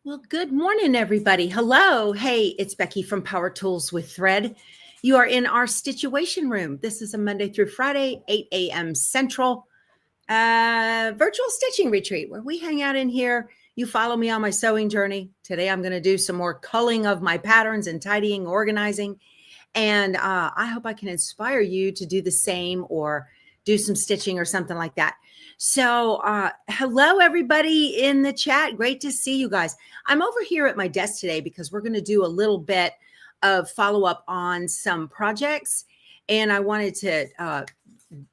Well, good morning, everybody. Hello. Hey, it's Becky from Power Tools with Thread. You are in our Stitchuation room. This is a Monday through Friday, 8 a.m. Central virtual stitching retreat where we hang out in here. You follow me on my sewing journey. Today, I'm going to do some more culling of my patterns and tidying, organizing. And I hope I can inspire you to do the same or do some stitching or something like that. So hello, everybody in the chat. Great to see you guys. I'm over here at my desk today because we're going to do a little bit of follow-up on some projects. And I wanted to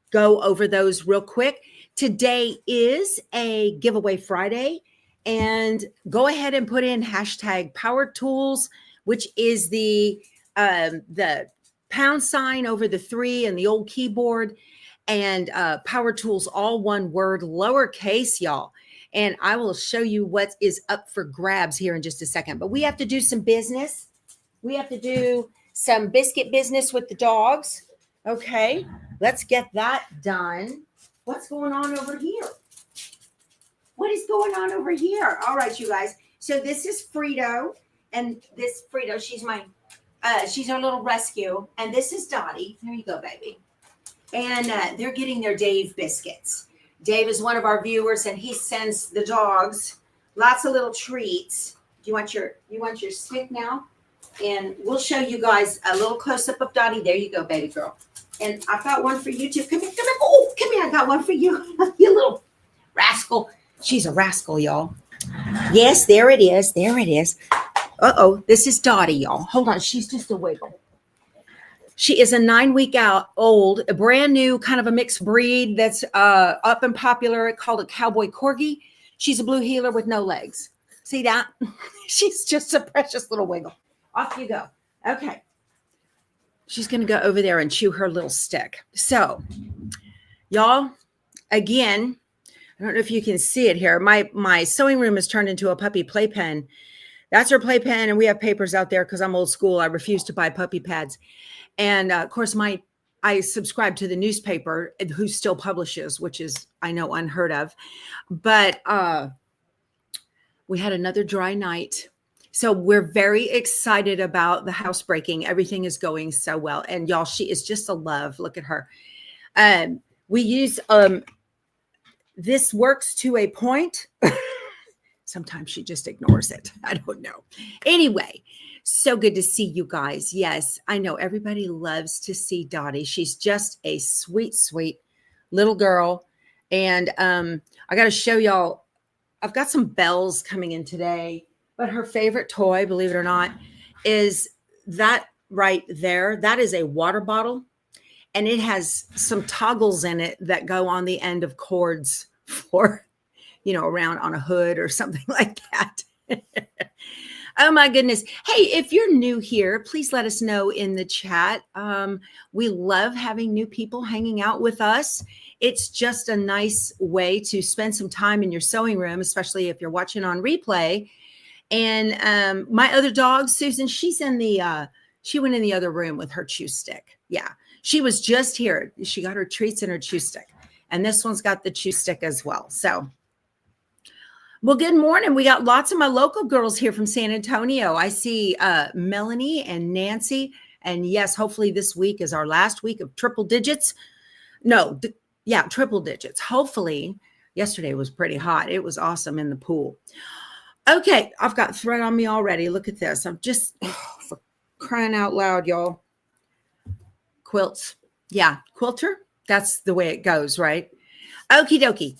go over those real quick. Today is a giveaway Friday. And go ahead and put in hashtag Power Tools, which is the pound sign over the 3 and the old keyboard, and Power Tools, all one word, lowercase, y'all. And I will show you what is up for grabs here in just a second. But we have to do some business. We have to do some biscuit business with the dogs. Okay, let's get that done. What's going on over here? What is going on over here? All right, you guys. So this is Frito. And this Frito, she's our little rescue. And this is Dottie. There you go, baby. And they're getting their Dave biscuits. Dave is one of our viewers, and he sends the dogs lots of little treats. Do you want your stick now? And we'll show you guys a little close-up of Dottie. There you go, baby girl. And I've got one for you, too. Come here, come here. Oh, come here. I got one for you. You little rascal. She's a rascal, y'all. Yes, there it is. There it is. Uh-oh, this is Dottie, y'all. Hold on. She's just a wiggle. She is a 9-week-old, a brand new kind of a mixed breed that's up and popular, called a cowboy corgi. She's a blue heeler with no legs. See that? She's just a precious little wiggle. Off you go. Okay. She's going to go over there and chew her little stick. So, y'all, again, I don't know if you can see it here. My sewing room is turned into a puppy playpen. That's her playpen, and we have papers out there because I'm old school. I refuse to buy puppy pads. And of course, I subscribe to the newspaper who still publishes, which is, I know, unheard of. But we had another dry night. So we're very excited about the housebreaking. Everything is going so well. And y'all, she is just a love. Look at her. We use, this works to a point. Sometimes she just ignores it. I don't know. Anyway, so good to see you guys. Yes, I know everybody loves to see Dottie. She's just a sweet, sweet little girl. And I got to show y'all, I've got some bells coming in today, but her favorite toy, believe it or not, is that right there. That is a water bottle. And it has some toggles in it that go on the end of cords for, around on a hood or something like that. Oh my goodness. Hey, if you're new here, please let us know in the chat. We love having new people hanging out with us. It's just a nice way to spend some time in your sewing room, especially if you're watching on replay. And my other dog, Susan, she went in the other room with her chew stick. Yeah, she was just here. She got her treats and her chew stick. And this one's got the chew stick as well. So, well, good morning. We got lots of my local girls here from San Antonio. I see Melanie and Nancy. And yes, hopefully this week is our last week of triple digits. No, triple digits. Hopefully. Yesterday was pretty hot. It was awesome in the pool. Okay, I've got thread on me already. Look at this. I'm just, for crying out loud, y'all. Quilts. Yeah, quilter. That's the way it goes, right? Okie dokie.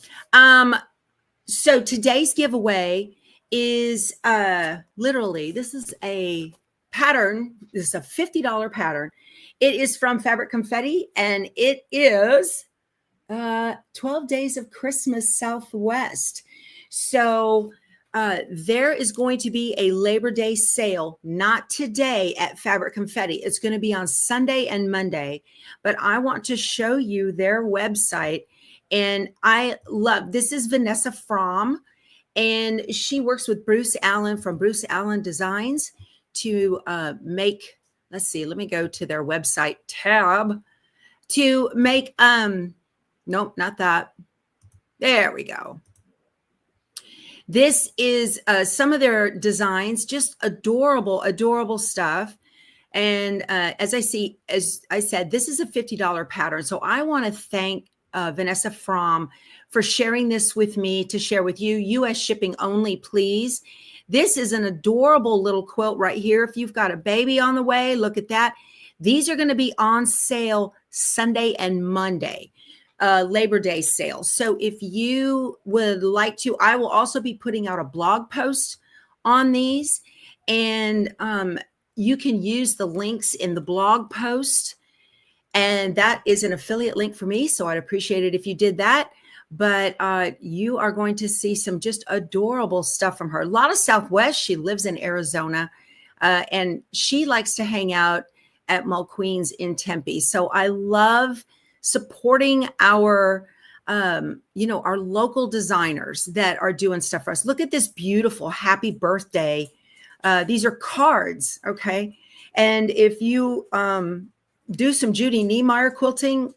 So today's giveaway is literally, this is a pattern. This is a $50 pattern. It is from Fabric Confetti, and it is 12 Days of Christmas Southwest. So there is going to be a Labor Day sale, not today at Fabric Confetti. It's going to be on Sunday and Monday, but I want to show you their website. And I love, this is Vanessa Fromm, and she works with Bruce Allen from Bruce Allen Designs to make, let's see, let me go to their website tab to make, nope, not that. There we go. This is some of their designs, just adorable, adorable stuff. And as I said, this is a $50 pattern. So I want to thank Vanessa Fromm for sharing this with me to share with you. US shipping only, please. This is an adorable little quilt right here. If you've got a baby on the way, look at that. These are going to be on sale Sunday and Monday, Labor Day sale. So if you would like to, I will also be putting out a blog post on these, and you can use the links in the blog post, and that is an affiliate link for me. So I'd appreciate it if you did that. But you are going to see some just adorable stuff from her. A lot of Southwest. She lives in Arizona, and she likes to hang out at Mulqueen's in Tempe. So I love supporting our, our local designers that are doing stuff for us. Look at this beautiful happy birthday. These are cards, okay? And if you do some Judy Niemeyer quilting,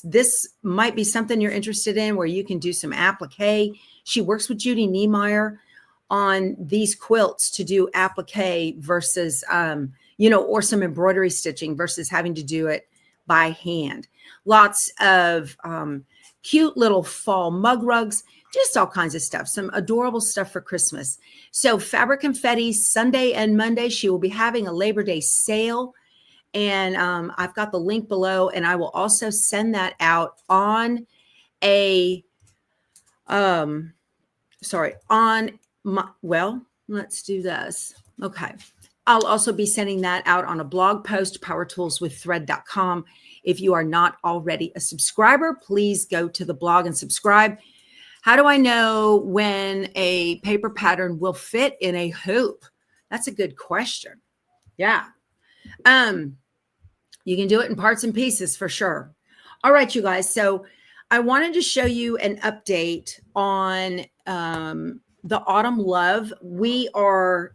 this might be something you're interested in, where you can do some applique. She works with Judy Niemeyer on these quilts to do applique versus, or some embroidery stitching versus having to do it by hand. Lots of cute little fall mug rugs, just all kinds of stuff, some adorable stuff for Christmas. So Fabric Confetti, Sunday and Monday, she will be having a Labor Day sale. And I've got the link below, and I will also send that out on let's do this. Okay. I'll also be sending that out on a blog post, powertoolswiththread.com. If you are not already a subscriber, please go to the blog and subscribe. How do I know when a paper pattern will fit in a hoop? That's a good question. Yeah. You can do it in parts and pieces for sure. All right, you guys. So I wanted to show you an update on the Autumn Love. We are,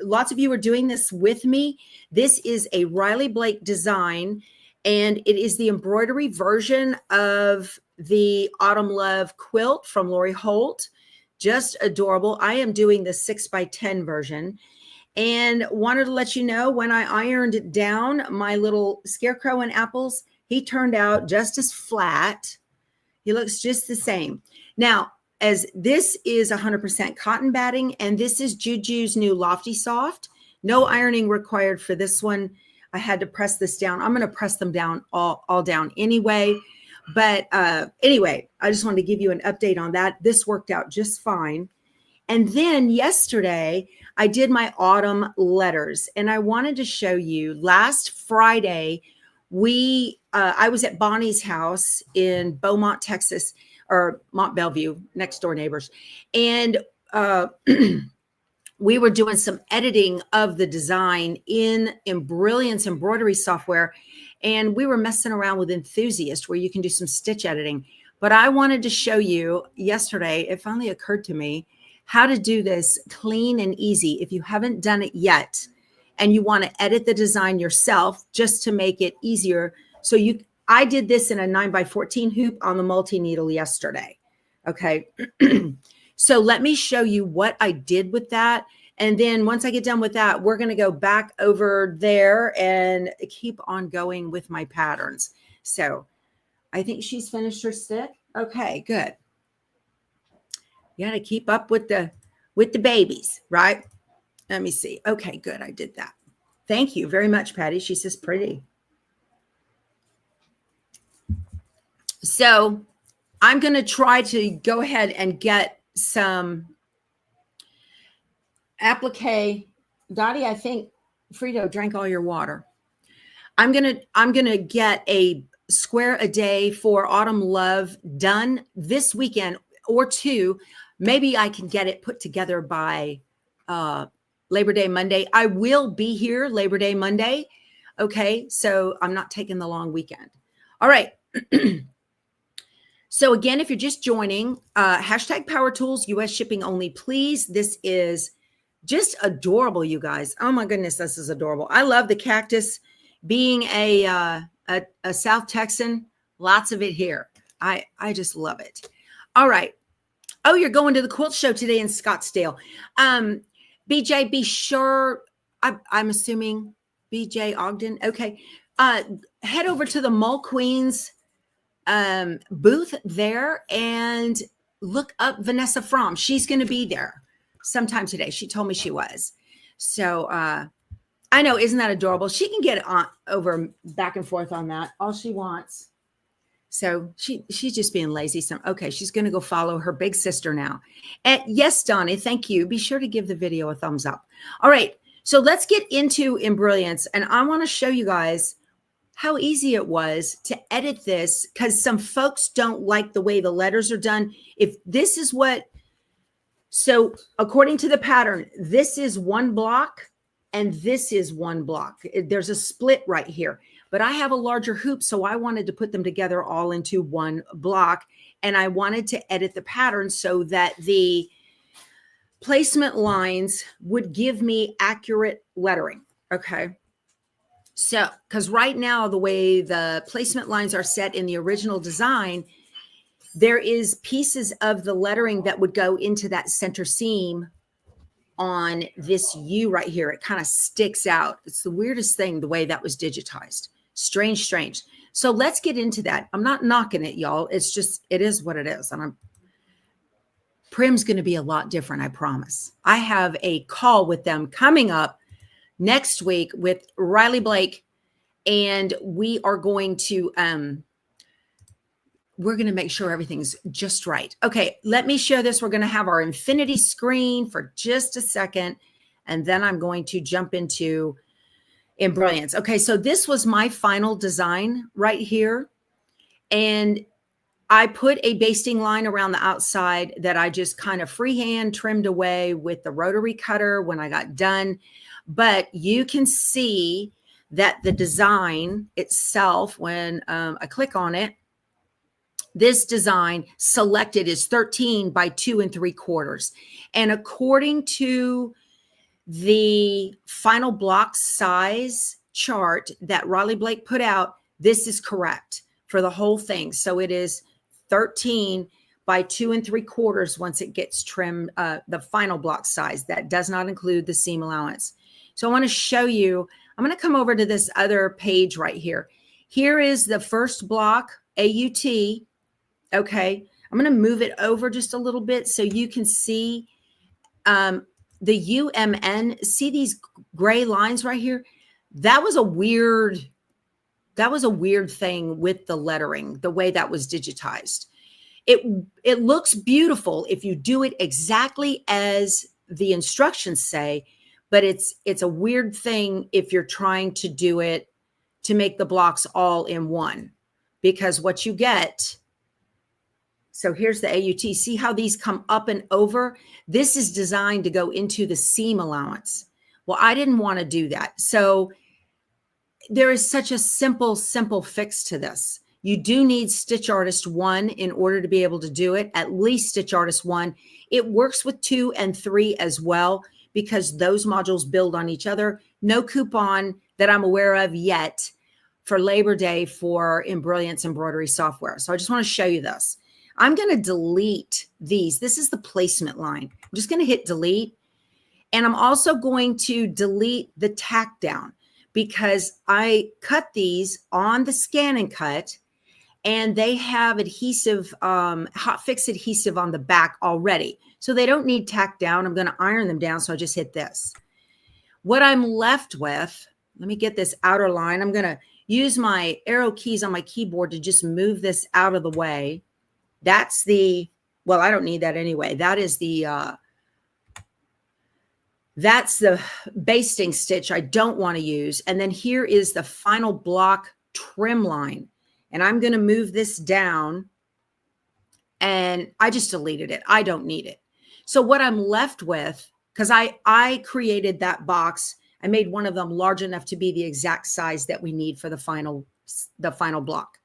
lots of you are doing this with me. This is a Riley Blake design, and it is the embroidery version of the Autumn Love quilt from Lori Holt. Just adorable. I am doing the 6x10 version. And wanted to let you know, when I ironed it down, my little scarecrow and apples, he turned out just as flat. He looks just the same. Now, as this is 100% cotton batting, and this is Juju's new Lofty Soft. No ironing required for this one. I had to press this down. I'm going to press them down all down anyway. But anyway, I just wanted to give you an update on that. This worked out just fine. And then yesterday, I did my autumn letters, and I wanted to show you. Last Friday, I was at Bonnie's house in Beaumont, Texas, or Mont Bellevue, next door neighbors. And we were doing some editing of the design in Brilliance embroidery software. And we were messing around with Enthusiast, where you can do some stitch editing. But I wanted to show you yesterday, it finally occurred to me, how to do this clean and easy. If you haven't done it yet and you want to edit the design yourself just to make it easier. So I did this in a 9x14 hoop on the multi-needle yesterday. Okay. So let me show you what I did with that. And then once I get done with that, we're going to go back over there and keep on going with my patterns. So I think she's finished her stick. Okay, good. You got to keep up with the babies, right? Let me see. Okay, good. I did that. Thank you very much, Patty. She says pretty. So I'm going to try to go ahead and get some applique. Dottie, I think Frito drank all your water. I'm going to get a square a day for Autumn Love done this weekend or two. Maybe I can get it put together by Labor Day Monday. I will be here Labor Day Monday. Okay, so I'm not taking the long weekend. All right. So again, if you're just joining, hashtag Power Tools, US shipping only, please. This is just adorable, you guys. Oh my goodness, this is adorable. I love the cactus. Being a South Texan, lots of it here. I just love it. All right. Oh, you're going to the quilt show today in Scottsdale. BJ, be sure, I'm assuming BJ Ogden. Okay. Head over to the Mole Queens booth there and look up Vanessa Fromm. She's going to be there sometime today. She told me she was. So I know, isn't that adorable? She can get on over back and forth on that all she wants. So she's just being lazy. Okay, she's going to go follow her big sister now. And yes, Donnie, thank you. Be sure to give the video a thumbs up. All right, so let's get into Embrilliance, and I want to show you guys how easy it was to edit this, because some folks don't like the way the letters are done. If this is so according to the pattern, this is one block and this is one block. There's a split right here, but I have a larger hoop, so I wanted to put them together all into one block, and I wanted to edit the pattern so that the placement lines would give me accurate lettering. Okay. So, because right now, the way the placement lines are set in the original design, there is pieces of the lettering that would go into that center seam on this U right here. It kind of sticks out. It's the weirdest thing, the way that was digitized. Strange, strange. So let's get into that. I'm not knocking it, y'all. It's just, it is what it is. And Prim's going to be a lot different, I promise. I have a call with them coming up next week with Riley Blake, and we are going to we're going to make sure everything's just right. Okay, let me share this. We're going to have our infinity screen for just a second, and then I'm going to jump into Embrilliance. Okay, so this was my final design right here, and I put a basting line around the outside that I just kind of freehand trimmed away with the rotary cutter when I got done. But you can see that the design itself, when I click on it, this design selected is 13 by 2 3/4. And according to the final block size chart that Riley Blake put out, this is correct for the whole thing. So it is 13 by 2 3/4 once it gets trimmed, the final block size. That does not include the seam allowance. So I want to show you, I'm going to come over to this other page right here. Here is the first block, AUT. Okay, I'm going to move it over just a little bit so you can see the UMN. See these gray lines right here? That was a weird thing with the lettering, the way that was digitized. It looks beautiful if you do it exactly as the instructions say, but it's a weird thing if you're trying to do it to make the blocks all in one, because what you get, so here's the AUT. See how these come up and over? This is designed to go into the seam allowance. Well, I didn't want to do that. So there is such a simple fix to this. You do need Stitch Artist 1 in order to be able to do it, at least Stitch Artist 1. It works with 2 and 3 as well, because those modules build on each other. No coupon that I'm aware of yet for Labor Day for Embrilliance embroidery software. So I just want to show you this. I'm going to delete these. This is the placement line. I'm just going to hit delete. And I'm also going to delete the tack down, because I cut these on the scan and cut, and they have adhesive, hot fix adhesive on the back already. So they don't need tack down. I'm going to iron them down. So I just hit this. What I'm left with, let me get this outer line. I'm going to use my arrow keys on my keyboard to just move this out of the way. That's the, well, I don't need that anyway. That is that's the basting stitch I don't want to use. And then here is the final block trim line. And I'm going to move this down, and I just deleted it. I don't need it. So what I'm left with, because I created that box, I made one of them large enough to be the exact size that we need for the final block.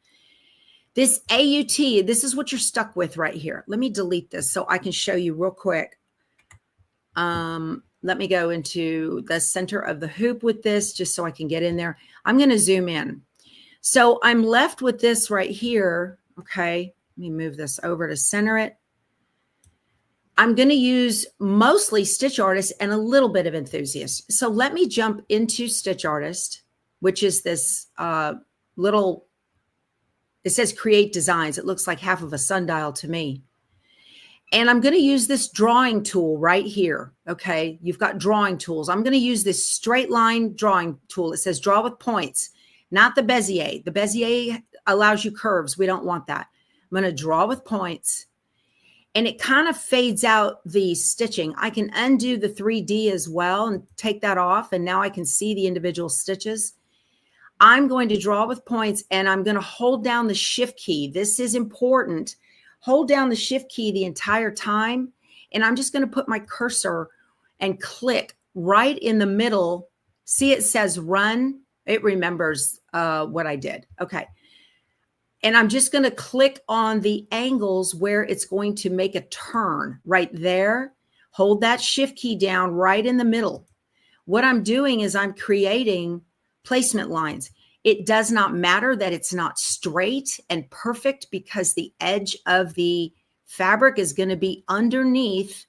This AUT, this is what you're stuck with right here. Let me delete this so I can show you real quick. Let me go into the center of the hoop with this just so I can get in there. I'm going to zoom in. So I'm left with this right here. Okay, let me move this over to center it. I'm going to use mostly Stitch Artist and a little bit of Enthusiast. So let me jump into Stitch Artist, which is this little, it says create designs. It looks like half of a sundial to me. And I'm going to use this drawing tool right here. Okay. You've got drawing tools. I'm going to use this straight line drawing tool. It says draw with points, not the Bezier. The Bezier allows you curves. We don't want that. I'm going to draw with points. And it kind of fades out the stitching. I can undo the 3D as well and take that off. And now I can see the individual stitches. I'm going to draw with points and I'm going to hold down the shift key. This is important. Hold down the shift key the entire time. And I'm just going to put my cursor and click right in the middle. See, it says run. It remembers what I did. Okay. And I'm just going to click on the angles where it's going to make a turn right there. Hold that shift key down right in the middle. What I'm doing is I'm creating placement lines. It does not matter that it's not straight and perfect because the edge of the fabric is going to be underneath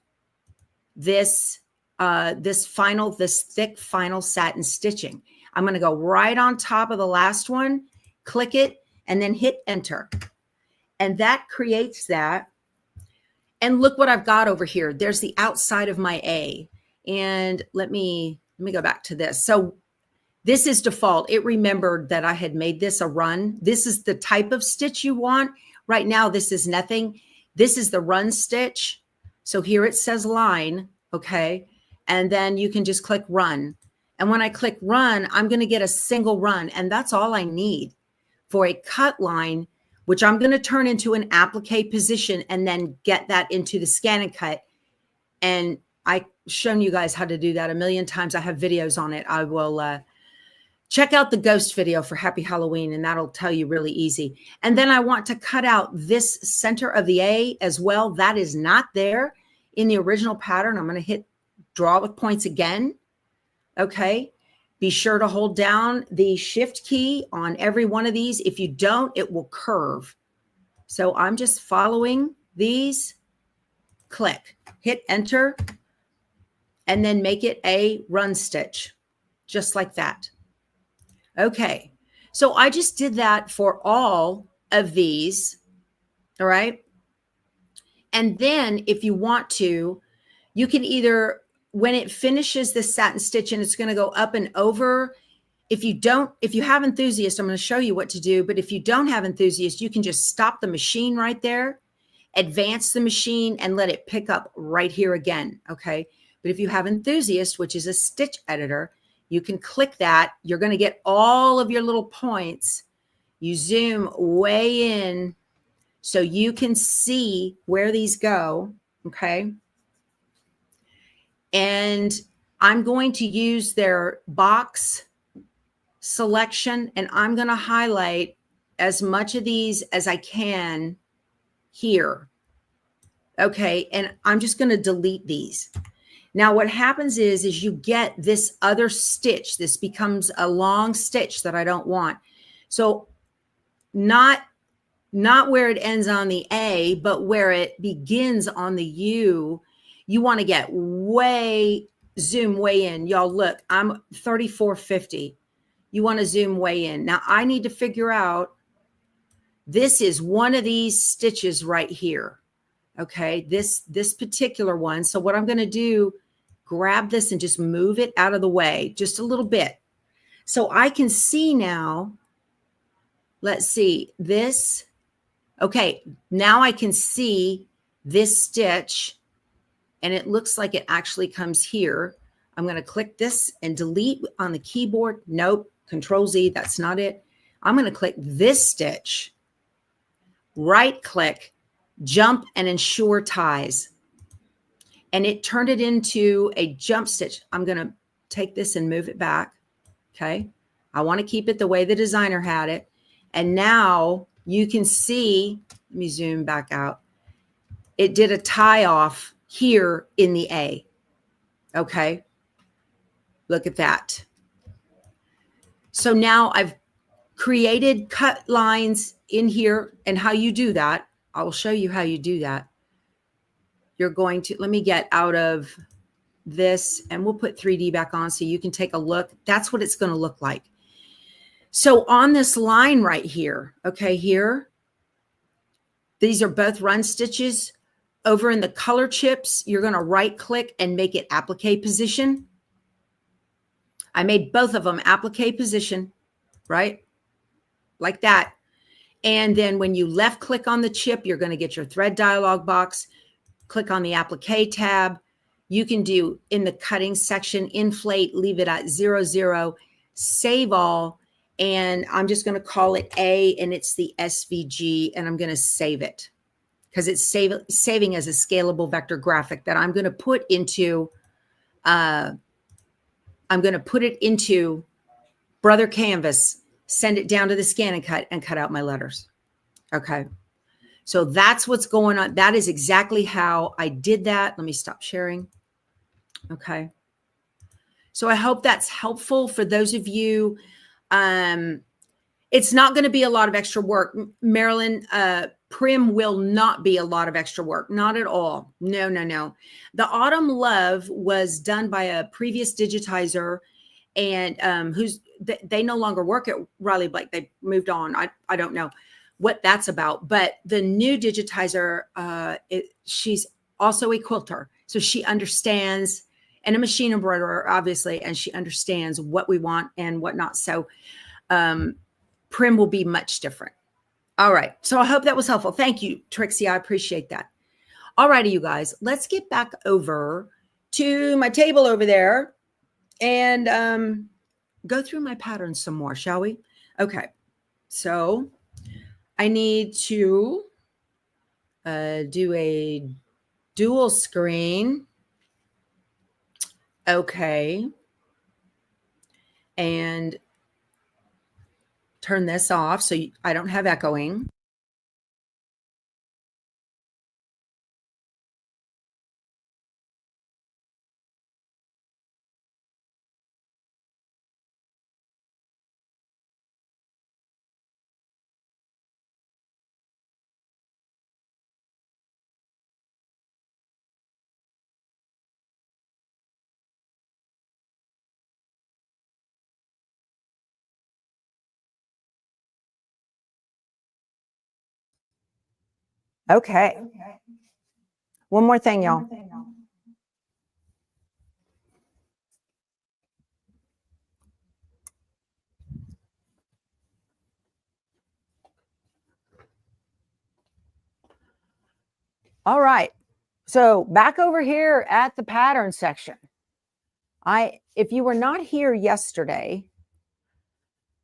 this, this thick final satin stitching. I'm going to go right on top of the last one, click it, and then hit enter. And that creates that. And look what I've got over here. There's the outside of my A. And let me go back to this. So this is default. It remembered that I had made this a run. This is the type of stitch you want. Right now, this is nothing. This is the run stitch. So here it says line, okay? And then you can just click run. And when I click run, I'm going to get a single run. And that's all I need for a cut line, which I'm going to turn into an applique position and then get that into the scan and cut. And I've shown you guys how to do that a million times. I have videos on it. I will check out the ghost video for Happy Halloween, and that'll tell you really easy. And then I want to cut out this center of the A as well. That is not there in the original pattern. I'm going to hit draw with points again. Okay. Be sure to hold down the shift key on every one of these. If you don't, it will curve. So I'm just following these, click, hit enter, and then make it a run stitch, just like that. Okay. So I just did that for all of these. All right. And then if you want to, you can either, when it finishes the satin stitch and it's going to go up and over, if you have Enthusiast, I'm going to show you what to do. But if you don't have Enthusiast, you can just stop the machine right there, advance the machine, and let it pick up right here again. Okay. But if you have Enthusiast, which is a stitch editor, you can click that. You're going to get all of your little points. You zoom way in so you can see where these go. Okay. And I'm going to use their box selection, and I'm going to highlight as much of these as I can here. Okay. And I'm just going to delete these. Now what happens is you get this other stitch. This becomes a long stitch that I don't want. So not where it ends on the A, but where it begins on the U. You want to get zoom way in. Y'all look, I'm 3450. You want to zoom way in. Now I need to figure out, this is one of these stitches right here. Okay, this particular one. So what I'm going to do, grab this and just move it out of the way just a little bit. So I can see now, let's see this. Okay, now I can see this stitch. And it looks like it actually comes here. I'm going to click this and delete on the keyboard. Nope. Control Z. That's not it. I'm going to click this stitch, right click, jump and ensure ties. And it turned it into a jump stitch. I'm going to take this and move it back. Okay. I want to keep it the way the designer had it. And now you can see, let me zoom back out. It did a tie off here in the A. Okay. Look at that. So now I've created cut lines in here, and how you do that. I will show you how you do that. you're going to, let me get out of this and we'll put 3D back on so you can take a look. That's what it's going to look like. So on this line right here, okay, here, these are both run stitches. Over in the color chips, you're going to right click and make it applique position. I made both of them applique position, right? Like that. And then when you left click on the chip, you're going to get your thread dialog box. Click on the applique tab. You can do in the cutting section, inflate, leave it at 00, save all. And I'm just going to call it A, and it's the SVG, and I'm going to save it because it's saving as a scalable vector graphic that I'm going to put into, Brother Canvas, send it down to the scan and cut out my letters. Okay. So that's what's going on. That is exactly how I did that. Let me stop sharing. Okay. So I hope that's helpful for those of you. It's not going to be a lot of extra work. Marilyn, Prim will not be a lot of extra work. Not at all. No, no, no. The Autumn Love was done by a previous digitizer, and they no longer work at Riley Blake. They moved on. I don't know what that's about, but the new digitizer, she's also a quilter. So she understands, and a machine embroiderer, obviously, and she understands what we want and whatnot. So Prim will be much different. All right. So I hope that was helpful. Thank you, Trixie. I appreciate that. All righty, you guys, let's get back over to my table over there and go through my patterns some more, shall we? Okay. So I need to do a dual screen. Okay. And turn this off so I don't have echoing. Okay. One more thing, y'all. All right. So back over here at the pattern section. If you were not here yesterday,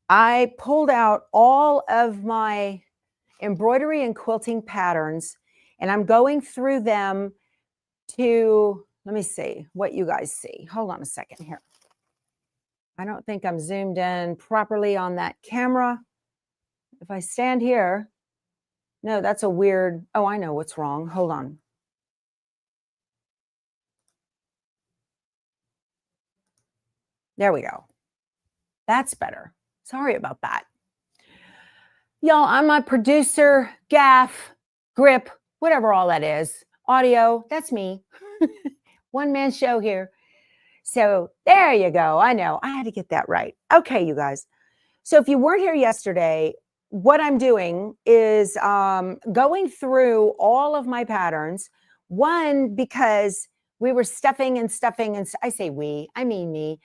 I pulled out all of my embroidery and quilting patterns, and I'm going through them to, let me see what you guys see. Hold on a second here. I don't think I'm zoomed in properly on that camera. If I stand here, no, that's a weird, oh, I know what's wrong. Hold on. There we go. That's better. Sorry about that. Y'all, I'm my producer, gaff, grip, whatever all that is. Audio, that's me. One-man show here. So there you go. I know. I had to get that right. Okay, you guys. So if you weren't here yesterday, what I'm doing is going through all of my patterns. One, because we were stuffing, and I say we, I mean me,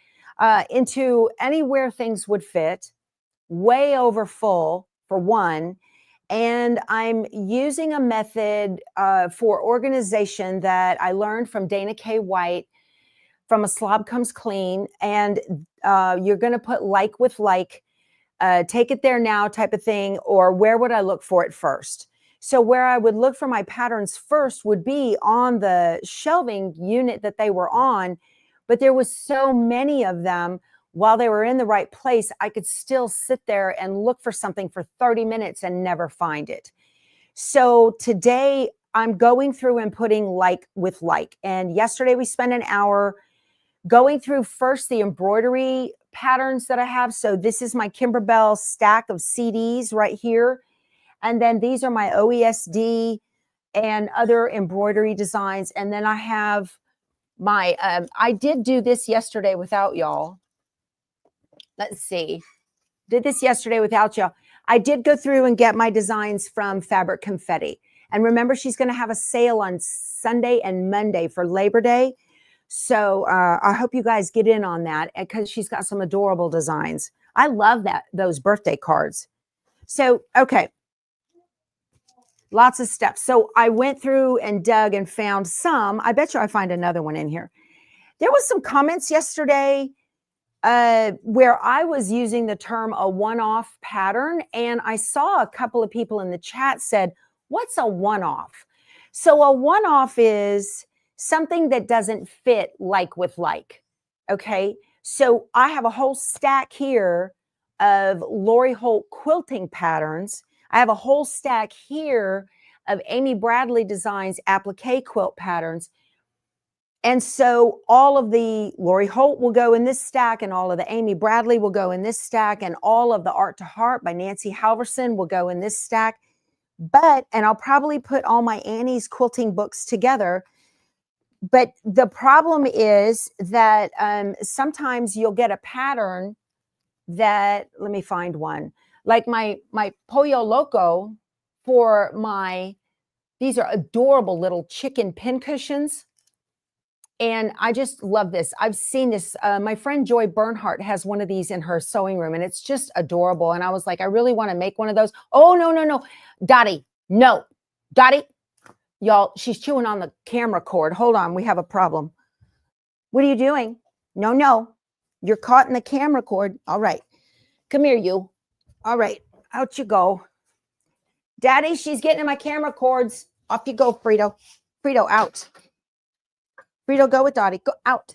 into anywhere things would fit, way over full for one. And I'm using a method for organization that I learned from Dana K. White from A Slob Comes Clean. And you're going to put like with like, take it there now type of thing, or where would I look for it first? So where I would look for my patterns first would be on the shelving unit that they were on, but there was so many of them. While they were in the right place, I could still sit there and look for something for 30 minutes and never find it. So today I'm going through and putting like with like. And yesterday we spent an hour going through first the embroidery patterns that I have. So this is my Kimberbell stack of CDs right here. And then these are my OESD and other embroidery designs. And then I have my, I did do this yesterday without y'all. Let's see. Did this yesterday without y'all. I did go through and get my designs from Fabric Confetti. And remember, she's going to have a sale on Sunday and Monday for Labor Day. So I hope you guys get in on that because she's got some adorable designs. I love those birthday cards. So, okay. Lots of steps. So I went through and dug and found some. I bet you I find another one in here. There was some comments yesterday where I was using the term a one-off pattern, and I saw a couple of people in the chat said, what's a one-off? So a one-off is something that doesn't fit like with like, okay? So I have a whole stack here of Lori Holt quilting patterns. I have a whole stack here of Amy Bradley Designs applique quilt patterns. And so all of the Lori Holt will go in this stack, and all of the Amy Bradley will go in this stack, and all of the Art to Heart by Nancy Halverson will go in this stack. And I'll probably put all my Annie's quilting books together. But the problem is that sometimes you'll get a pattern that, let me find one, like my Pollo Loco for these are adorable little chicken pin cushions. And I just love this. I've seen this. My friend Joy Bernhardt has one of these in her sewing room, and it's just adorable. And I was like, I really want to make one of those. Oh, no. Dottie, no. Dottie, y'all, she's chewing on the camera cord. Hold on. We have a problem. What are you doing? No. You're caught in the camera cord. All right. Come here, you. All right. Out you go. Daddy, she's getting in my camera cords. Off you go, Frito. Frito, out. Frito, go with Dottie. Go out.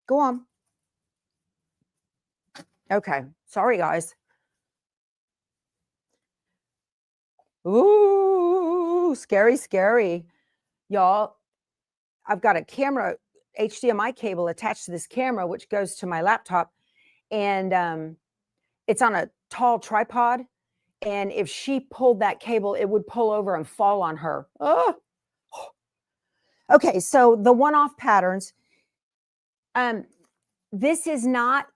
Go on. Okay. Sorry, guys. Ooh, scary. Y'all, I've got a camera, HDMI cable attached to this camera, which goes to my laptop. And it's on a tall tripod. And if she pulled that cable, it would pull over and fall on her. Oh. Okay, so the one-off patterns. This is not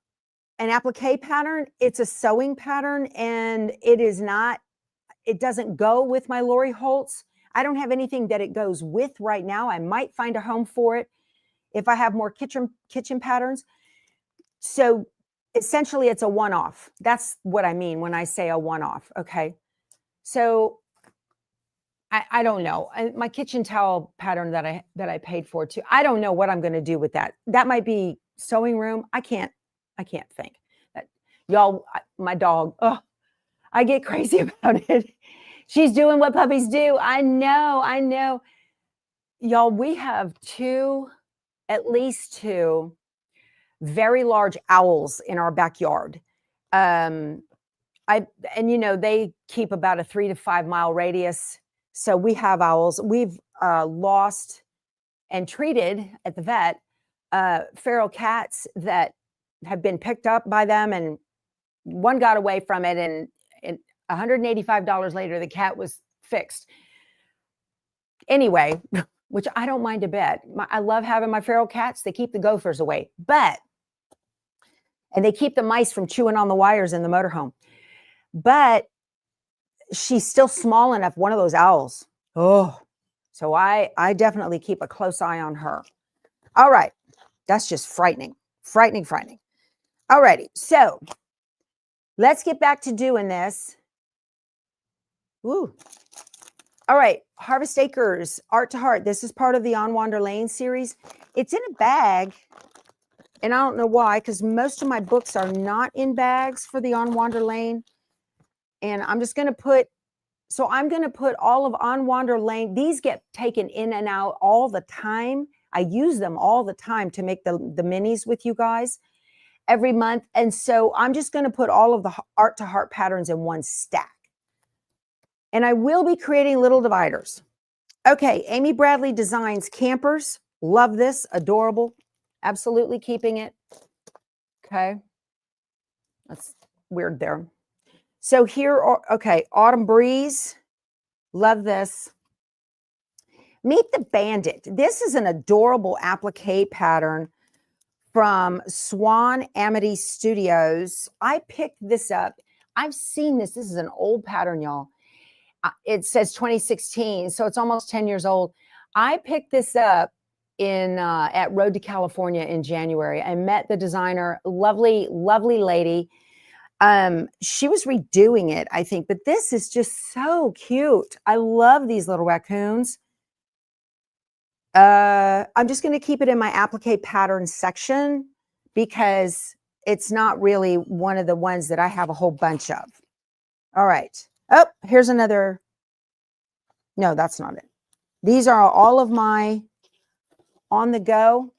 an applique pattern. It's a sewing pattern, and it doesn't go with my Lori Holtz. I don't have anything that it goes with right now. I might find a home for it if I have more kitchen patterns. So essentially it's a one-off. That's what I mean when I say a one-off, okay? So I don't know. My kitchen towel pattern that I paid for too. I don't know what I'm going to do with that. That might be sewing room. I can't think. That, y'all, my dog, I get crazy about it. She's doing what puppies do. I know. Y'all, we have at least two very large owls in our backyard. And they keep about a 3 to 5 mile radius. So we have owls. We've lost and treated at the vet feral cats that have been picked up by them, and one got away from it, and $185 later, the cat was fixed. Anyway, which I don't mind a bit. I love having my feral cats. They keep the gophers away, and they keep the mice from chewing on the wires in the motorhome. But she's still small enough, one of those owls. Oh, so I definitely keep a close eye on her. All right. That's just frightening. All righty. So let's get back to doing this. Woo. All right. Harvest Acres, Art to Heart. This is part of the On Wander Lane series. It's in a bag, and I don't know why, because most of my books are not in bags for the On Wander Lane. And I'm just going to put all of On Wander Lane. These get taken in and out all the time. I use them all the time to make the minis with you guys every month. And so I'm just going to put all of the Art to Heart patterns in one stack. And I will be creating little dividers. Okay, Amy Bradley Designs Campers. Love this. Adorable. Absolutely keeping it. Okay. That's weird there. So here, okay, Autumn Breeze. Love this. Meet the Bandit. This is an adorable applique pattern from Swan Amity Studios. I picked this up. I've seen this. This is an old pattern, y'all. It says 2016, so it's almost 10 years old. I picked this up in at Road to California in January. I met the designer, lovely, lovely lady. She was redoing it, I think, but this is just so cute. I love these little raccoons. I'm just going to keep it in my applique pattern section because it's not really one of the ones that I have a whole bunch of. All right. Oh, here's another. No, that's not it. These are all of my on the go.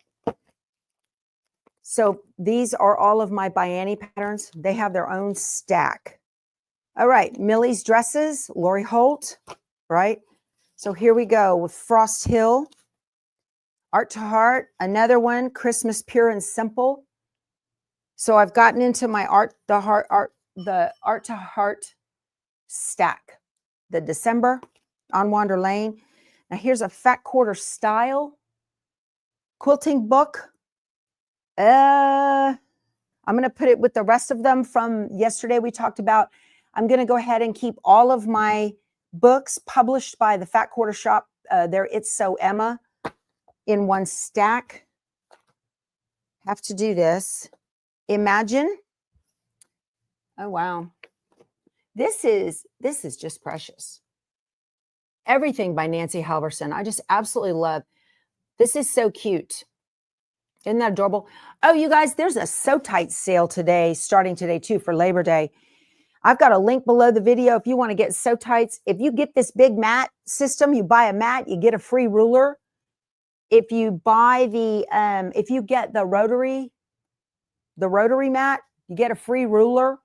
So these are all of my Bianni patterns. They have their own stack. All right. Millie's Dresses, Lori Holt, right? So here we go with Frost Hill. Art to Heart, another one, Christmas Pure and Simple. So I've gotten into my the Art to Heart stack. The December on Wander Lane. Now here's a Fat Quarter Style quilting book. I'm going to put it with the rest of them from yesterday we talked about. I'm going to go ahead and keep all of my books published by the Fat Quarter Shop. There, It's So Emma, in one stack. Have to do this. Imagine. Oh, wow. This is just precious. Everything by Nancy Halverson. I just absolutely love. This is so cute. Isn't that adorable? Oh, you guys, there's a Sew Tight sale today, starting today too, for Labor Day. I've got a link below the video if you want to get Sew Tights. If you get this big mat system, you buy a mat, you get a free ruler. If you buy the, if you get the rotary mat, you get a free ruler.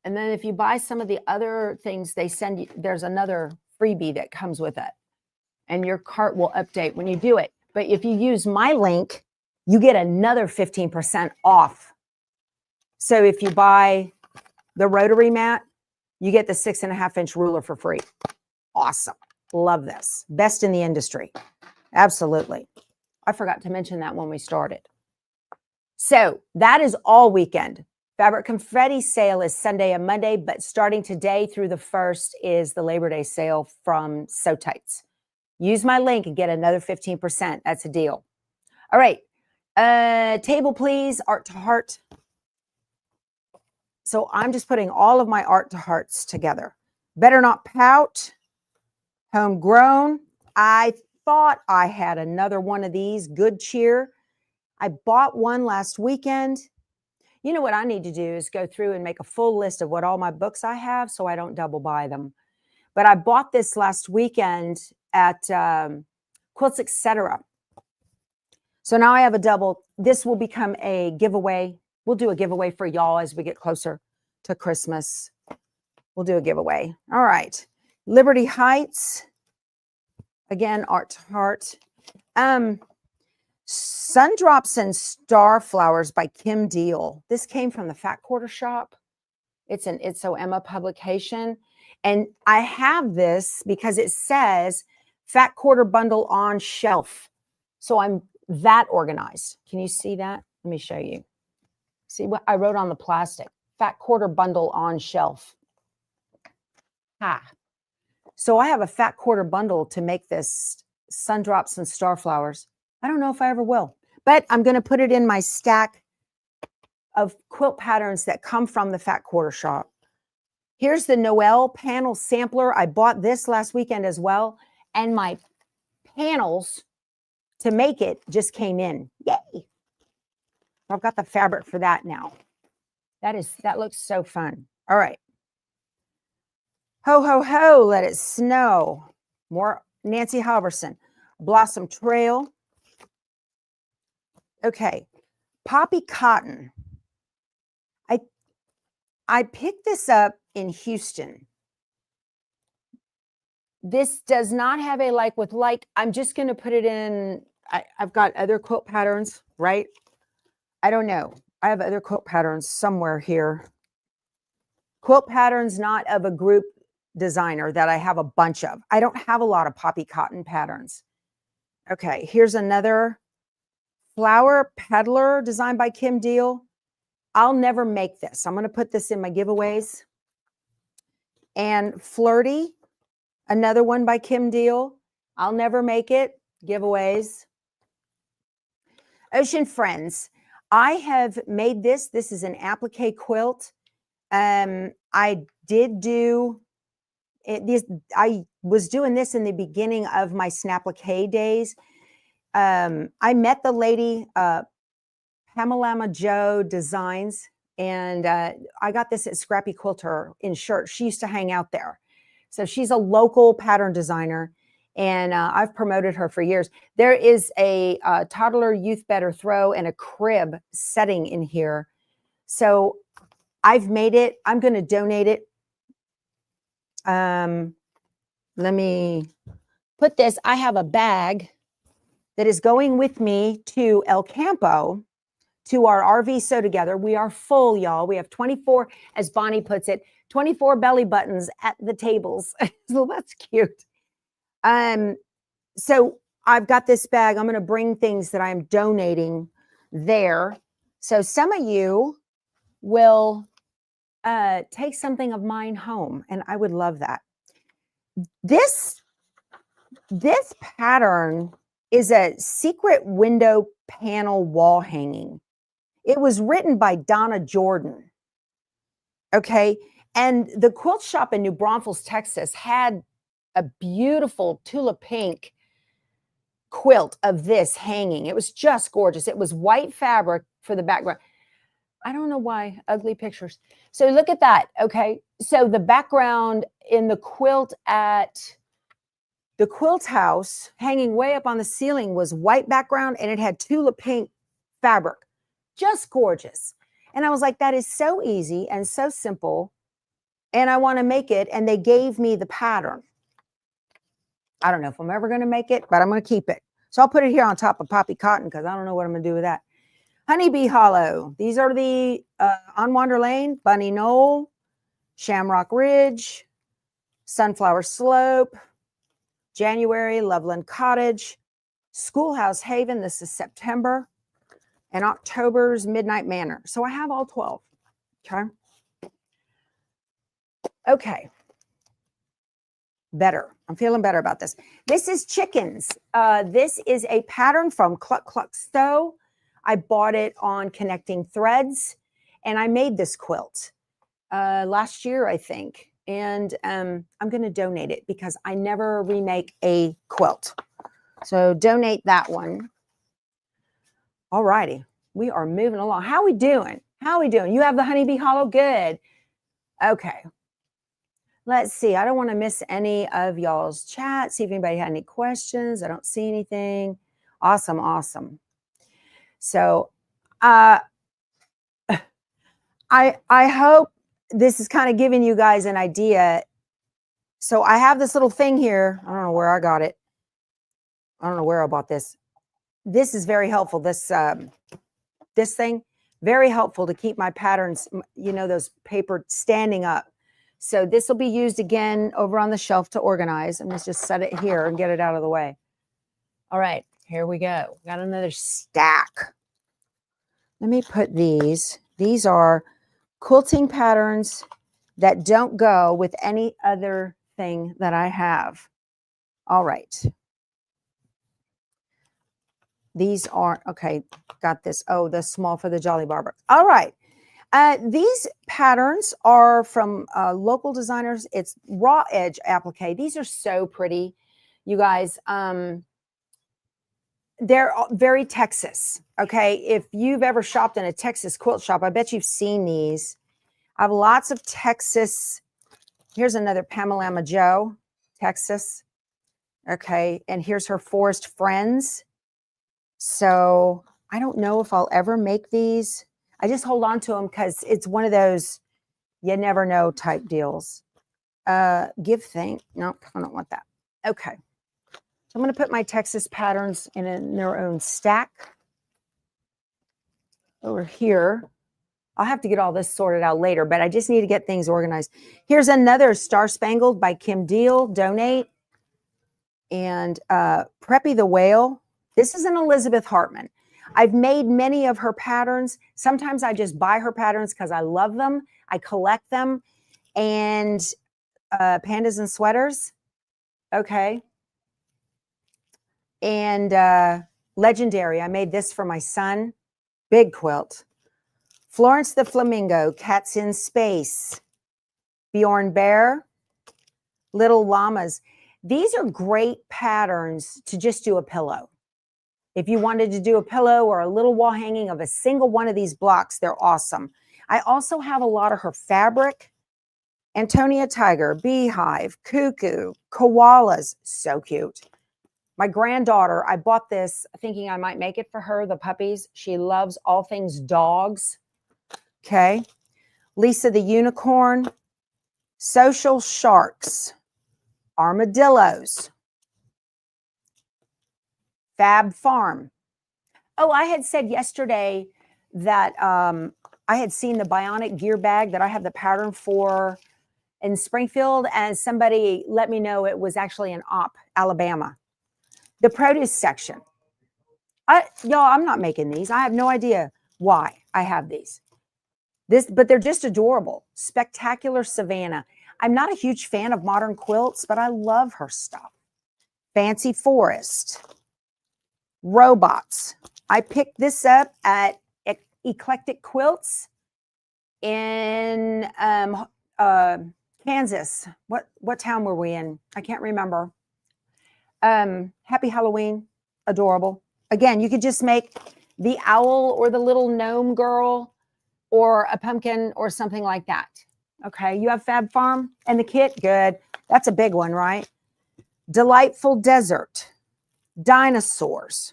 And then if you buy some of the other things they send you, there's another freebie that comes with it. And your cart will update when you do it. But if you use my link, you get another 15% off. So if you buy the rotary mat, you get the 6.5-inch ruler for free. Awesome. Love this. Best in the industry. Absolutely. I forgot to mention that when we started. So that is all weekend. Fabric Confetti sale is Sunday and Monday, but starting today through the 1st is the Labor Day sale from Sew Tights. Use my link and get another 15%. That's a deal. All right. Table, please. Art to Heart. So I'm just putting all of my Art to Hearts together. Better Not Pout. Homegrown. I thought I had another one of these. Good Cheer. I bought one last weekend. You know what I need to do is go through and make a full list of what all my books I have so I don't double buy them. But I bought this last weekend at Quilts, Etc. So now I have a double. This will become a giveaway. We'll do a giveaway for y'all as we get closer to Christmas. We'll do a giveaway. All right. Liberty Heights. Again, Art to Heart. Sundrops and Starflowers by Kim Deal. This came from the Fat Quarter Shop. It's an It's So Emma publication. And I have this because it says Fat Quarter Bundle on Shelf. So I'm that organized. Can you see that? Let me show you. See what I wrote on the plastic. Fat Quarter Bundle on Shelf. Ha. So I have a Fat Quarter bundle to make this Sundrops and Starflowers. I don't know if I ever will, but I'm going to put it in my stack of quilt patterns that come from the Fat Quarter Shop. Here's the Noel panel sampler. I bought this last weekend as well. And my panels to make it just came in. Yay. I've got the fabric for that now. That looks so fun. All right. Ho, ho, ho, let it snow. More Nancy Halverson. Blossom Trail. Okay. Poppy Cotton. I picked this up in Houston. This does not have a like with like. I'm just going to put it in. I've got other quilt patterns, right? I don't know. I have other quilt patterns somewhere here. Quilt patterns, not of a group designer that I have a bunch of. I don't have a lot of poppy cotton patterns. Okay, here's another flower peddler designed by Kim Deal. I'll never make this. I'm going to put this in my giveaways. And Flirty, another one by Kim Deal. I'll never make it. Giveaways. Ocean Friends. I have made this. This is an applique quilt. I did do it. I was doing this in the beginning of my Snaplique days. I met the lady, Pamela Joe Designs, and I got this at Scrappy Quilter in Church. She used to hang out there. So she's a local pattern designer, and I've promoted her for years. There is a toddler youth better throw and a crib setting in here. So I've made it. I'm going to donate it. Let me put this. I have a bag that is going with me to El Campo, to our RV sew together. We are full, y'all. We have 24, as Bonnie puts it, 24 belly buttons at the tables. So that's cute. So I've got this bag. I'm going to bring things that I'm donating there. So some of you will take something of mine home, and I would love that. This pattern is a secret window panel wall hanging. It was written by Donna Jordan. Okay. And the quilt shop in New Braunfels, Texas had a beautiful tulip pink quilt of this hanging. It was just gorgeous. It was white fabric for the background. I don't know why, ugly pictures. So look at that. Okay. So the background in the quilt at the quilt house hanging way up on the ceiling was white background, and it had tulip pink fabric. Just gorgeous. And I was like, that is so easy and so simple. And I want to make it. And they gave me the pattern. I don't know if I'm ever going to make it, but I'm going to keep it. So I'll put it here on top of poppy cotton because I don't know what I'm going to do with that. Honeybee Hollow. These are the On Wander Lane, Bunny Knoll, Shamrock Ridge, Sunflower Slope, January, Loveland Cottage, Schoolhouse Haven. This is September. And October's Midnight Manor. So I have all 12. Okay. Okay. Better. I'm feeling better about this. This is Chickens. This is a pattern from Cluck Cluck Stow. I bought it on Connecting Threads, and I made this quilt last year, I think. And I'm going to donate it because I never remake a quilt. So donate that one. All righty. We are moving along. How we doing? How we doing? You have the Honeybee Hollow? Good. Okay. Let's see. I don't want to miss any of y'all's chat. See if anybody had any questions. I don't see anything. Awesome. Awesome. So I hope this is kind of giving you guys an idea. So I have this little thing here. I don't know where I got it. I don't know where I bought this. This is very helpful. This thing, very helpful to keep my patterns, you know, those paper standing up. So this will be used again over on the shelf to organize. And let's just set it here and get it out of the way. All right, here we go. Got another stack. Let me put these. These are quilting patterns that don't go with any other thing that I have. All right. These are, okay, got this. Oh, the small for the Jolly Barber. All right. These patterns are from local designers. It's raw edge applique. These are so pretty, you guys. They're very Texas. Okay. If you've ever shopped in a Texas quilt shop, I bet you've seen these. I have lots of Texas. Here's another Pamela Joe, Texas. Okay. And here's her Forest Friends. So I don't know if I'll ever make these. I just hold on to them because it's one of those you never know type deals. Give thank. No, I don't want that. Okay. So I'm going to put my Texas patterns in their own stack over here. I'll have to get all this sorted out later, but I just need to get things organized. Here's another Star Spangled by Kim Deal, donate. And Preppy the Whale. This is an Elizabeth Hartman. I've made many of her patterns. Sometimes I just buy her patterns because I love them. I collect them. And Pandas and Sweaters. Okay. And Legendary. I made this for my son. Big quilt. Florence the Flamingo. Cats in Space. Bjorn Bear. Little Llamas. These are great patterns to just do a pillow. If you wanted to do a pillow or a little wall hanging of a single one of these blocks, they're awesome. I also have a lot of her fabric. Antonia Tiger, Beehive, Cuckoo, Koalas. So cute. My granddaughter, I bought this thinking I might make it for her, the puppies. She loves all things dogs. Okay. Lisa the Unicorn. Social Sharks. Armadillos. Fab Farm. Oh, I had said yesterday that I had seen the Bionic gear bag that I have the pattern for in Springfield, and somebody let me know it was actually in Alabama. The produce section. Y'all, I'm not making these. I have no idea why I have these. But they're just adorable. Spectacular Savannah. I'm not a huge fan of modern quilts, but I love her stuff. Fancy Forest. Robots. I picked this up at Eclectic Quilts in Kansas. What town were we in? I can't remember. Happy Halloween. Adorable. Again, you could just make the owl or the little gnome girl or a pumpkin or something like that. Okay, you have Fab Farm and the kit? Good. That's a big one, right? Delightful Desert. Dinosaurs.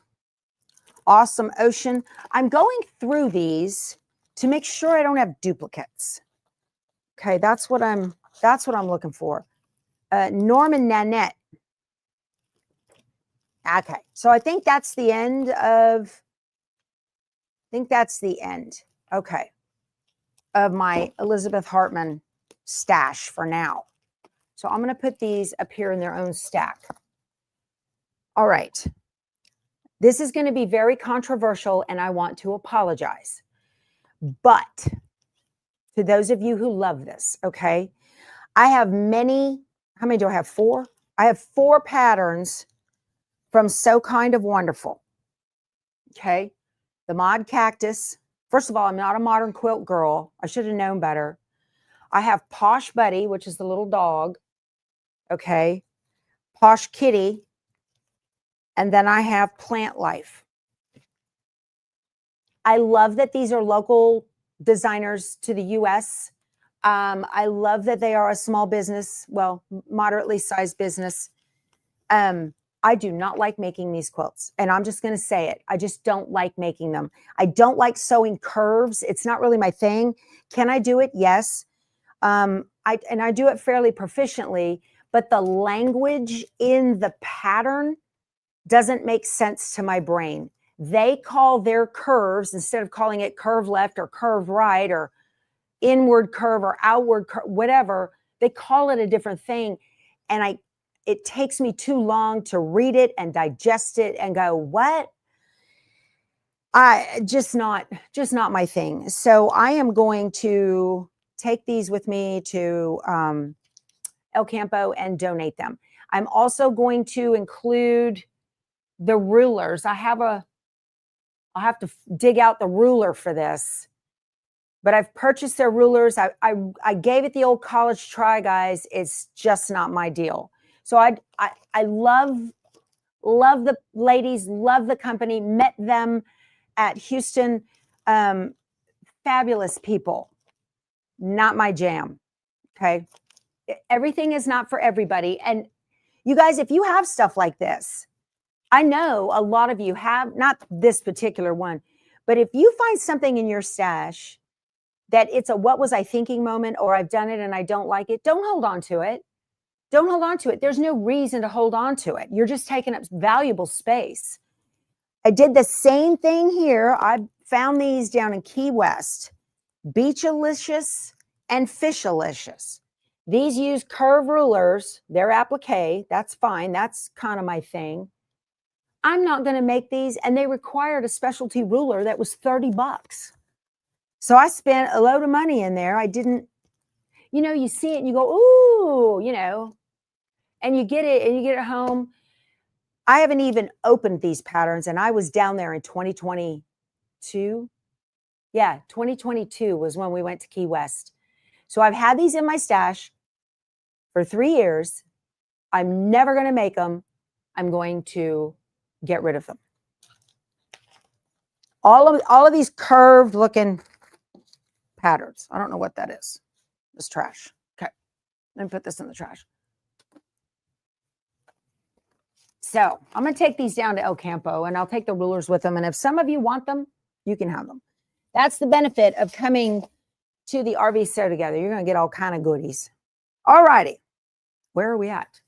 Awesome Ocean. I'm going through these to make sure I don't have duplicates. Okay, that's what I'm looking for. Norman Nanette. Okay, so I think that's the end of, okay, of my Elizabeth Hartman stash for now. So I'm going to put these up here in their own stack. All right. This is going to be very controversial, and I want to apologize. But to those of you who love this, okay, I have many, how many do I have? 4? I have 4 patterns from So Kind of Wonderful. Okay. The Mod Cactus. First of all, I'm not a modern quilt girl. I should have known better. I have Posh Buddy, which is the little dog. Okay. Posh Kitty. And then I have Plant Life. I love that these are local designers to the U.S. I love that they are a small business, well, moderately sized business. I do not like making these quilts, and I'm just going to say it. I just don't like making them. I don't like sewing curves. It's not really my thing. Can I do it? Yes. I do it fairly proficiently, but the language in the pattern doesn't make sense to my brain. They call their curves, instead of calling it curve left or curve right or inward curve or outward curve, whatever, they call it a different thing. And it takes me too long to read it and digest it and go, what? Just not my thing. So I am going to take these with me to El Campo and donate them. I'm also going to include the rulers. I'll have to dig out the ruler for this, but I've purchased their rulers. I gave it the old college try, guys. It's just not my deal. So I love the ladies, love the company, met them at Houston. Fabulous people. Not my jam. Okay. Everything is not for everybody. And you guys, if you have stuff like this, I know a lot of you have, not this particular one, but if you find something in your stash that it's a what was I thinking moment, or I've done it and I don't like it, don't hold on to it. Don't hold on to it. There's no reason to hold on to it. You're just taking up valuable space. I did the same thing here. I found these down in Key West. Beachalicious, and Fishalicious. These use curve rulers. They're applique. That's fine. That's kind of my thing. I'm not going to make these, and they required a specialty ruler that was $30. So I spent a load of money in there. I didn't, you know, you see it and you go, ooh, you know, and you get it home. I haven't even opened these patterns, and I was down there in 2022. Yeah, 2022 was when we went to Key West. So I've had these in my stash for 3 years. I'm never going to make them. I'm going to get rid of them. All of these curved looking patterns. I don't know what that is. It's trash. Okay, let me put this in the trash. So I'm going to take these down to El Campo, and I'll take the rulers with them. And if some of you want them, you can have them. That's the benefit of coming to the RV Sew Together. You're going to get all kind of goodies. All righty. Where are we at?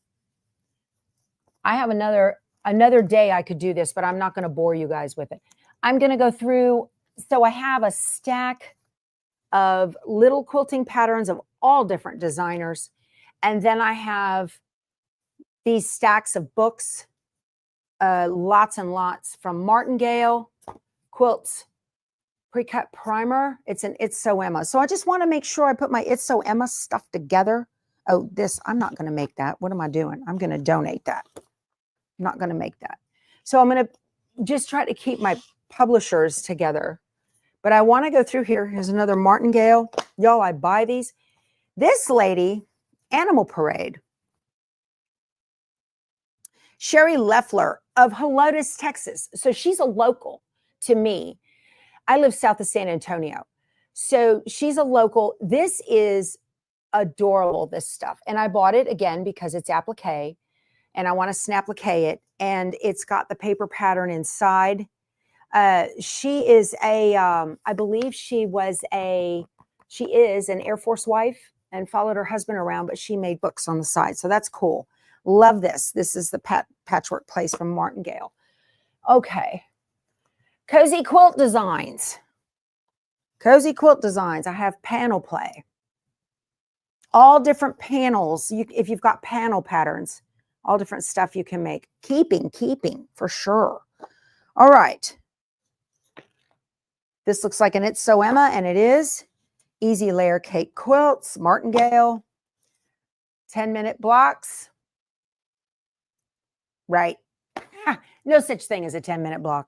I have another day I could do this, but I'm not going to bore you guys with it. I'm going to go through. So I have a stack of little quilting patterns of all different designers. And then I have these stacks of books, lots and lots from Martingale Quilts Pre-Cut Primer. It's an It's Sew Emma. So I just want to make sure I put my It's Sew Emma stuff together. Oh, this, I'm not going to make that. What am I doing? I'm going to donate that. I'm not going to make that. So I'm going to just try to keep my publishers together. But I want to go through here. Here's another Martingale. Y'all, I buy these. This lady, Animal Parade. Sherry Leffler of Helotes, Texas. So she's a local to me. I live south of San Antonio. So she's a local. This is adorable, this stuff. And I bought it again because it's applique. And I want to snap-applique it. And it's got the paper pattern inside. She is I believe she is an Air Force wife and followed her husband around, but she made books on the side. So that's cool. Love this. This is the patchwork place from Martingale. Okay. Cozy Quilt Designs. Cozy Quilt Designs. I have panel play. All different panels. If you've got panel patterns, all different stuff you can make. Keeping for sure. All right. This looks like an It's Sew Emma, and it is. Easy Layer Cake Quilts, Martingale. 10-minute blocks. Right. No such thing as a 10-minute block.